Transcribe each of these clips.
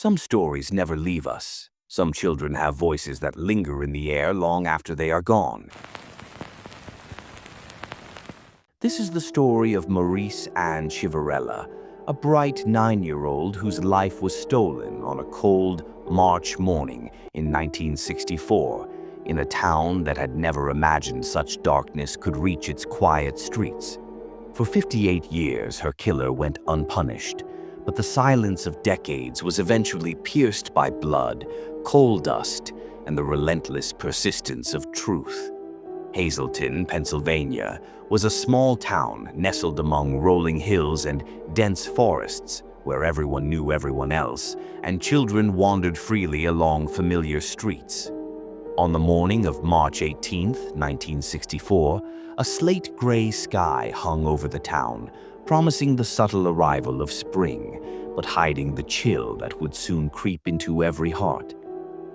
Some stories never leave us. Some children have voices that linger in the air long after they are gone. This is the story of Marise Chiverella, a bright 9-year-old whose life was stolen on a cold March morning in 1964 in a town that had never imagined such darkness could reach its quiet streets. For 58 years, her killer went unpunished, but the silence of decades was eventually pierced by blood, coal dust, and the relentless persistence of truth. Hazleton, Pennsylvania, was a small town nestled among rolling hills and dense forests where everyone knew everyone else, and children wandered freely along familiar streets. On the morning of March 18, 1964, a slate-gray sky hung over the town, promising the subtle arrival of spring, but hiding the chill that would soon creep into every heart.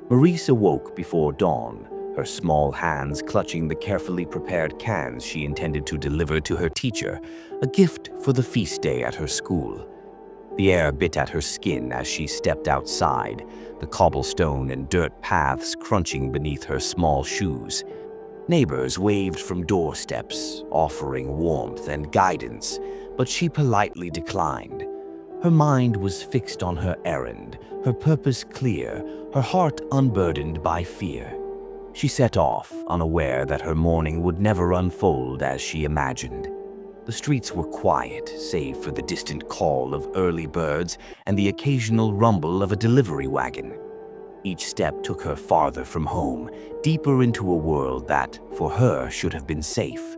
Marise awoke before dawn, her small hands clutching the carefully prepared cans she intended to deliver to her teacher, a gift for the feast day at her school. The air bit at her skin as she stepped outside, the cobblestone and dirt paths crunching beneath her small shoes. Neighbors waved from doorsteps, offering warmth and guidance, but she politely declined. Her mind was fixed on her errand, her purpose clear, her heart unburdened by fear. She set off, unaware that her morning would never unfold as she imagined. The streets were quiet, save for the distant call of early birds and the occasional rumble of a delivery wagon. Each step took her farther from home, deeper into a world that, for her, should have been safe.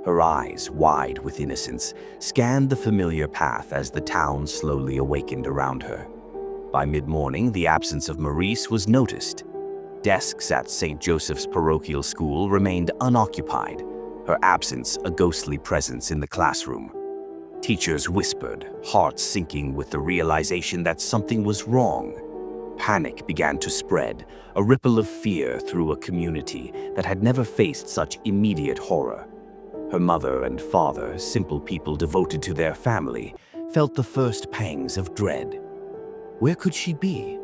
Her eyes, wide with innocence, scanned the familiar path as the town slowly awakened around her. By mid-morning, the absence of Marise was noticed. Desks at St. Joseph's Parochial School remained unoccupied, her absence a ghostly presence in the classroom. Teachers whispered, hearts sinking with the realization that something was wrong. Panic began to spread, a ripple of fear through a community that had never faced such immediate horror. Her mother and father, simple people devoted to their family, felt the first pangs of dread. Where could she be?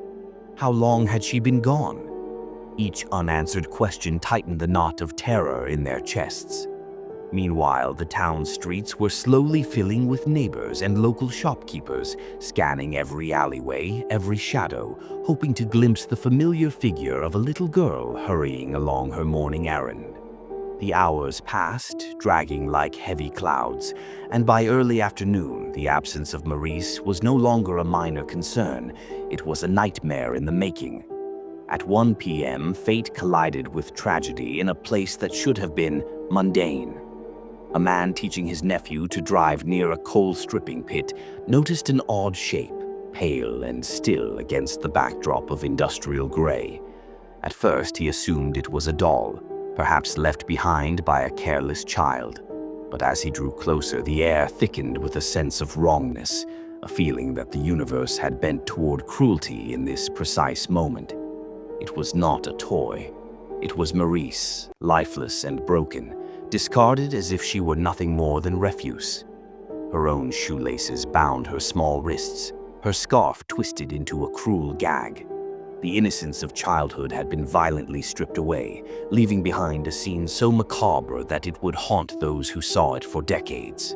How long had she been gone? Each unanswered question tightened the knot of terror in their chests. Meanwhile, the town streets were slowly filling with neighbors and local shopkeepers, scanning every alleyway, every shadow, hoping to glimpse the familiar figure of a little girl hurrying along her morning errand. The hours passed, dragging like heavy clouds, and by early afternoon, the absence of Marise was no longer a minor concern. It was a nightmare in the making. At 1 p.m., fate collided with tragedy in a place that should have been mundane. A man teaching his nephew to drive near a coal stripping pit noticed an odd shape, pale and still against the backdrop of industrial gray. At first, he assumed it was a doll, perhaps left behind by a careless child. But as he drew closer, the air thickened with a sense of wrongness, a feeling that the universe had bent toward cruelty in this precise moment. It was not a toy. It was Marise, lifeless and broken, discarded as if she were nothing more than refuse. Her own shoelaces bound her small wrists, her scarf twisted into a cruel gag. The innocence of childhood had been violently stripped away, leaving behind a scene so macabre that it would haunt those who saw it for decades.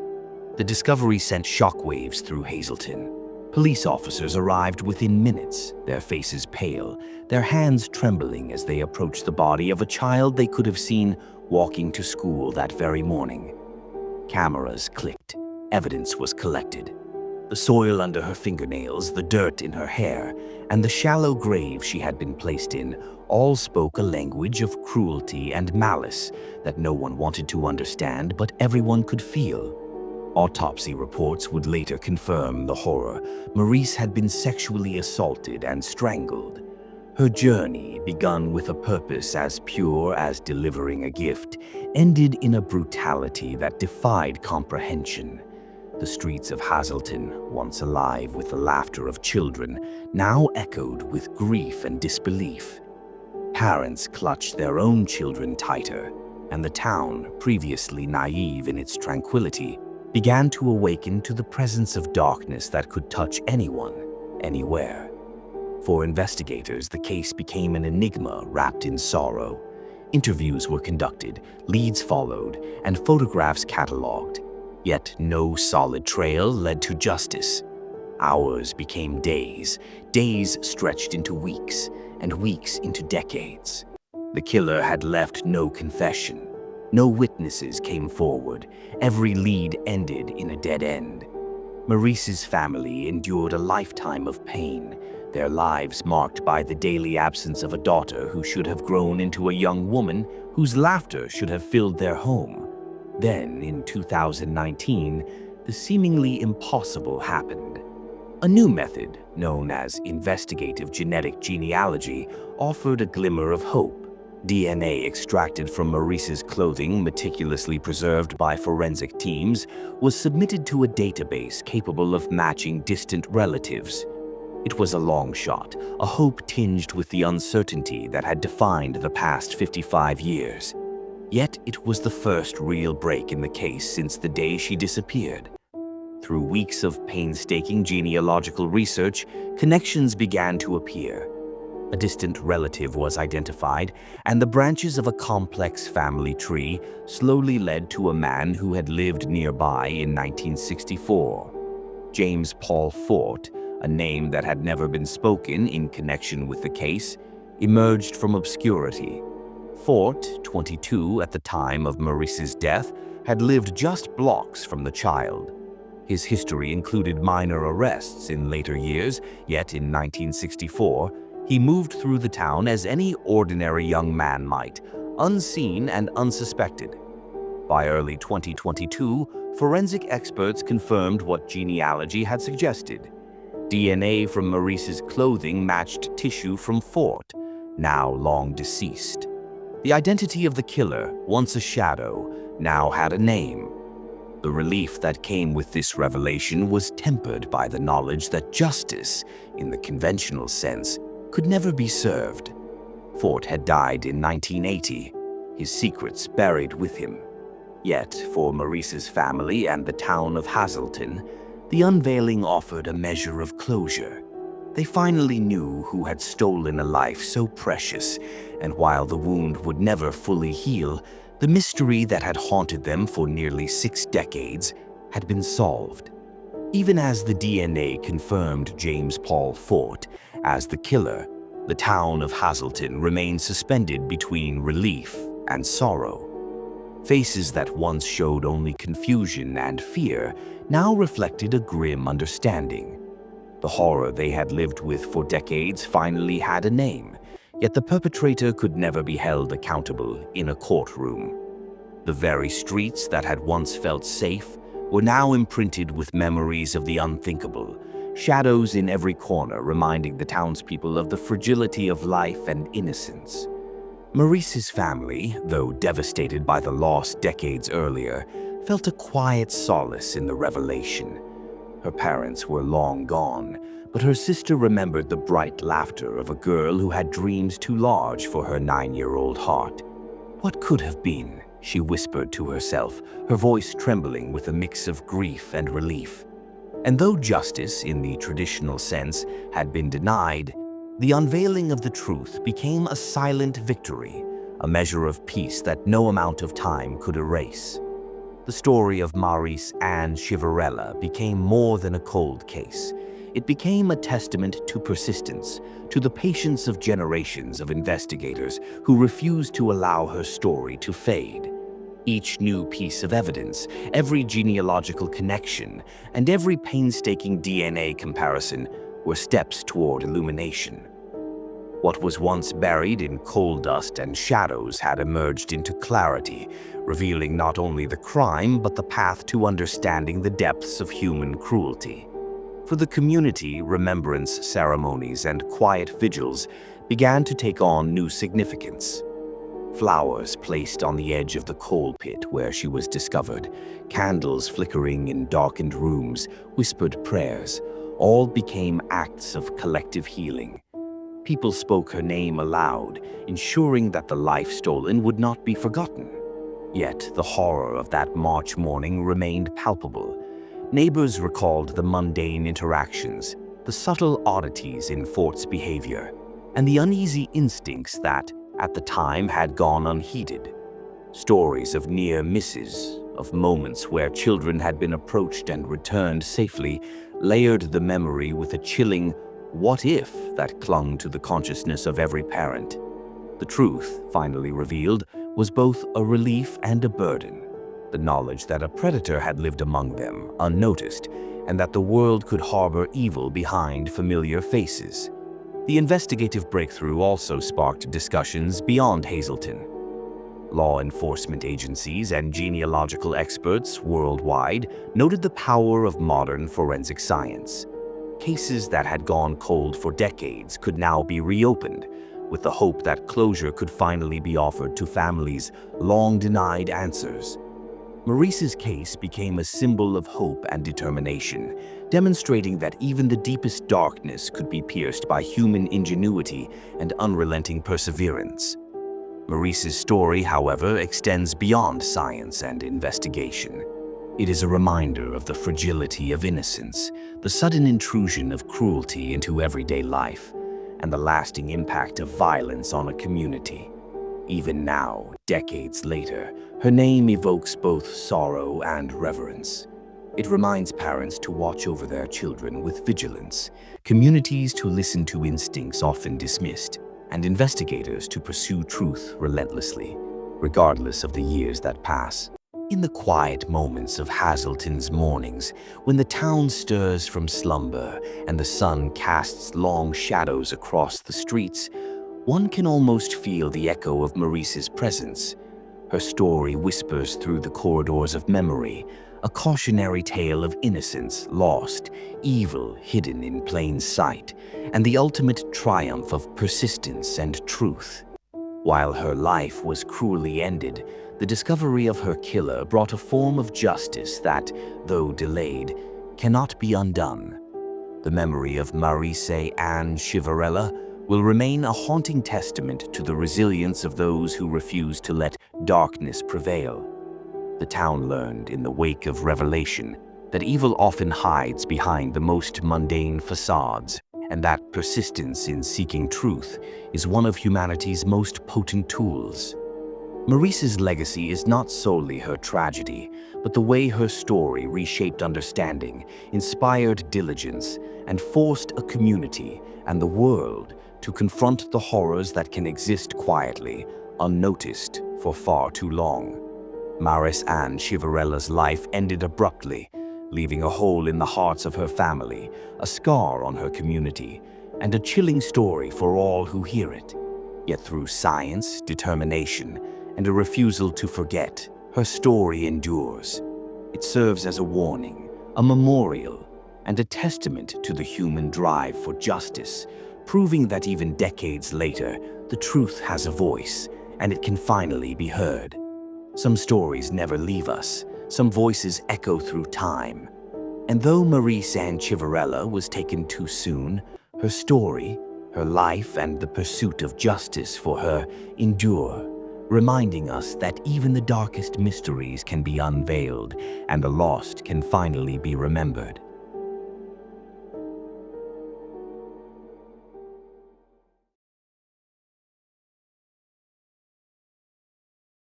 The discovery sent shockwaves through Hazleton. Police officers arrived within minutes, their faces pale, their hands trembling as they approached the body of a child they could have seen walking to school that very morning. Cameras clicked. Evidence was collected. The soil under her fingernails, the dirt in her hair, and the shallow grave she had been placed in all spoke a language of cruelty and malice that no one wanted to understand, but everyone could feel. Autopsy reports would later confirm the horror. Marise had been sexually assaulted and strangled. Her journey, begun with a purpose as pure as delivering a gift, ended in a brutality that defied comprehension. The streets of Hazleton, once alive with the laughter of children, now echoed with grief and disbelief. Parents clutched their own children tighter, and the town, previously naive in its tranquility, began to awaken to the presence of darkness that could touch anyone, anywhere. For investigators, the case became an enigma wrapped in sorrow. Interviews were conducted, leads followed, and photographs catalogued. Yet no solid trail led to justice. Hours became days, days stretched into weeks, and weeks into decades. The killer had left no confession. No witnesses came forward. Every lead ended in a dead end. Marise's family endured a lifetime of pain, their lives marked by the daily absence of a daughter who should have grown into a young woman whose laughter should have filled their home. Then, in 2019, the seemingly impossible happened. A new method, known as investigative genetic genealogy, offered a glimmer of hope. DNA extracted from Marise's clothing, meticulously preserved by forensic teams, was submitted to a database capable of matching distant relatives. It was a long shot, a hope tinged with the uncertainty that had defined the past 55 years. Yet it was the first real break in the case since the day she disappeared. Through weeks of painstaking genealogical research, connections began to appear. A distant relative was identified, and the branches of a complex family tree slowly led to a man who had lived nearby in 1964. James Paul Fort, a name that had never been spoken in connection with the case, emerged from obscurity. Fort, 22 at the time of Marise's death, had lived just blocks from the child. His history included minor arrests in later years, yet in 1964, he moved through the town as any ordinary young man might, unseen and unsuspected. By early 2022, forensic experts confirmed what genealogy had suggested. DNA from Marise's clothing matched tissue from Fort, now long deceased. The identity of the killer, once a shadow, now had a name. The relief that came with this revelation was tempered by the knowledge that justice, in the conventional sense, could never be served. Fort had died in 1980, his secrets buried with him. Yet, for Marise's family and the town of Hazleton, the unveiling offered a measure of closure. They finally knew who had stolen a life so precious, and while the wound would never fully heal, the mystery that had haunted them for nearly 6 decades had been solved. Even as the DNA confirmed James Paul Fort as the killer, the town of Hazleton remained suspended between relief and sorrow. Faces that once showed only confusion and fear now reflected a grim understanding. The horror they had lived with for decades finally had a name, yet the perpetrator could never be held accountable in a courtroom. The very streets that had once felt safe were now imprinted with memories of the unthinkable, shadows in every corner reminding the townspeople of the fragility of life and innocence. Marise's family, though devastated by the loss decades earlier, felt a quiet solace in the revelation. Her parents were long gone, but her sister remembered the bright laughter of a girl who had dreams too large for her 9-year-old heart. What could have been? She whispered to herself, her voice trembling with a mix of grief and relief. And though justice, in the traditional sense, had been denied, the unveiling of the truth became a silent victory, a measure of peace that no amount of time could erase. The story of Marise Chiverella became more than a cold case. It became a testament to persistence, to the patience of generations of investigators who refused to allow her story to fade. Each new piece of evidence, every genealogical connection, and every painstaking DNA comparison were steps toward illumination. What was once buried in coal dust and shadows had emerged into clarity, revealing not only the crime but the path to understanding the depths of human cruelty. For the community, remembrance ceremonies and quiet vigils began to take on new significance. Flowers placed on the edge of the coal pit where she was discovered, candles flickering in darkened rooms, whispered prayers, all became acts of collective healing. People spoke her name aloud, ensuring that the life stolen would not be forgotten. Yet the horror of that March morning remained palpable. Neighbors recalled the mundane interactions, the subtle oddities in Fort's behavior, and the uneasy instincts that, at the time, had gone unheeded. Stories of near misses, of moments where children had been approached and returned safely, layered the memory with a chilling "what if" that clung to the consciousness of every parent. The truth, finally revealed, was both a relief and a burden. The knowledge that a predator had lived among them, unnoticed, and that the world could harbor evil behind familiar faces. The investigative breakthrough also sparked discussions beyond Hazleton. Law enforcement agencies and genealogical experts worldwide noted the power of modern forensic science. Cases that had gone cold for decades could now be reopened, with the hope that closure could finally be offered to families long denied answers. Marise's case became a symbol of hope and determination, demonstrating that even the deepest darkness could be pierced by human ingenuity and unrelenting perseverance. Marise's story, however, extends beyond science and investigation. It is a reminder of the fragility of innocence, the sudden intrusion of cruelty into everyday life, and the lasting impact of violence on a community. Even now, decades later, her name evokes both sorrow and reverence. It reminds parents to watch over their children with vigilance, communities to listen to instincts often dismissed, and investigators to pursue truth relentlessly, regardless of the years that pass. In the quiet moments of Hazleton's mornings, when the town stirs from slumber and the sun casts long shadows across the streets, one can almost feel the echo of Marise's presence. Her story whispers through the corridors of memory, a cautionary tale of innocence lost, evil hidden in plain sight, and the ultimate triumph of persistence and truth. While her life was cruelly ended, the discovery of her killer brought a form of justice that, though delayed, cannot be undone. The memory of Marise Chiverella will remain a haunting testament to the resilience of those who refuse to let darkness prevail. The town learned in the wake of revelation that evil often hides behind the most mundane facades, and that persistence in seeking truth is one of humanity's most potent tools. Marise's legacy is not solely her tragedy, but the way her story reshaped understanding, inspired diligence, and forced a community and the world to confront the horrors that can exist quietly, unnoticed for far too long. Marise Chiverella's life ended abruptly, leaving a hole in the hearts of her family, a scar on her community, and a chilling story for all who hear it. Yet through science, determination, and a refusal to forget, her story endures. It serves as a warning, a memorial, and a testament to the human drive for justice, proving that even decades later, the truth has a voice, and it can finally be heard. Some stories never leave us, some voices echo through time. And though Marise Chiverella was taken too soon, her story, her life, and the pursuit of justice for her endure, reminding us that even the darkest mysteries can be unveiled and the lost can finally be remembered.